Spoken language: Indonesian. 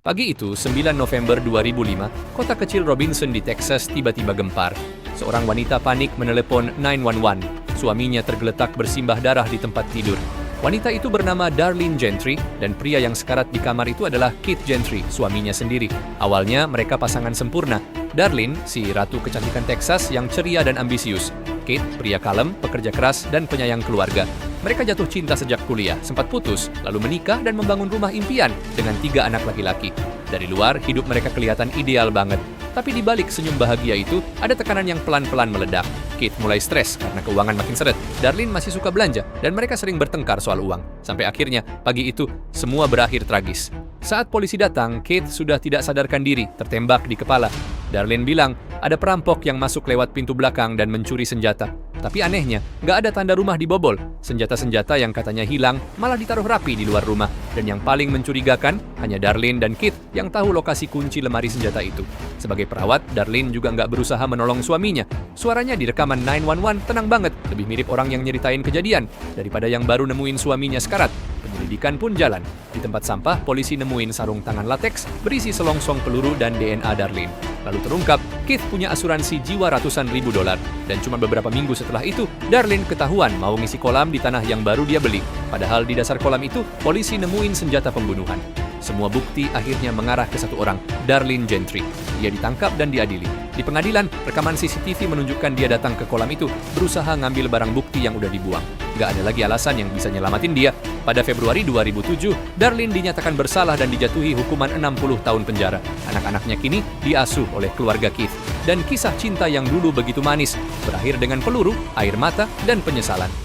Pagi itu, 9 November 2005, kota kecil Robinson di Texas tiba-tiba gempar. Seorang wanita panik menelepon 911. Suaminya tergeletak bersimbah darah di tempat tidur. Wanita itu bernama Darlene Gentry, dan pria yang sekarat di kamar itu adalah Keith Gentry, suaminya sendiri. Awalnya mereka pasangan sempurna. Darlene, si ratu kecantikan Texas yang ceria dan ambisius. Keith, pria kalem, pekerja keras, dan penyayang keluarga. Mereka jatuh cinta sejak kuliah, sempat putus, lalu menikah dan membangun rumah impian dengan 3 anak laki-laki. Dari luar, hidup mereka kelihatan ideal banget. Tapi di balik senyum bahagia itu, ada tekanan yang pelan-pelan meledak. Keith mulai stres karena keuangan makin seret. Darlene masih suka belanja, dan mereka sering bertengkar soal uang. Sampai akhirnya, pagi itu, semua berakhir tragis. Saat polisi datang, Keith sudah tidak sadarkan diri, tertembak di kepala. Darlene bilang, ada perampok yang masuk lewat pintu belakang dan mencuri senjata. Tapi anehnya, nggak ada tanda rumah dibobol. Senjata-senjata yang katanya hilang malah ditaruh rapi di luar rumah. Dan yang paling mencurigakan, hanya Darlene dan Keith yang tahu lokasi kunci lemari senjata itu. Sebagai perawat, Darlene juga nggak berusaha menolong suaminya. Suaranya di rekaman 911 tenang banget, lebih mirip orang yang nyeritain kejadian daripada yang baru nemuin suaminya sekarat. Penyelidikan pun jalan. Di tempat sampah, polisi nemuin sarung tangan lateks berisi selongsong peluru dan DNA Darlene. Lalu terungkap, Keith punya asuransi jiwa ratusan ribu dolar. Dan cuma beberapa minggu setelah itu, Darlene ketahuan mau ngisi kolam di tanah yang baru dia beli. Padahal di dasar kolam itu, polisi nemuin senjata pembunuhan. Semua bukti akhirnya mengarah ke satu orang, Darlene Gentry. Dia ditangkap dan diadili. Di pengadilan, rekaman CCTV menunjukkan dia datang ke kolam itu, berusaha ngambil barang bukti yang udah dibuang. Gak ada lagi alasan yang bisa nyelamatin dia. Pada Februari 2007, Darlene dinyatakan bersalah dan dijatuhi hukuman 60 tahun penjara. Anak-anaknya kini diasuh oleh keluarga Keith. Dan kisah cinta yang dulu begitu manis, berakhir dengan peluru, air mata, dan penyesalan.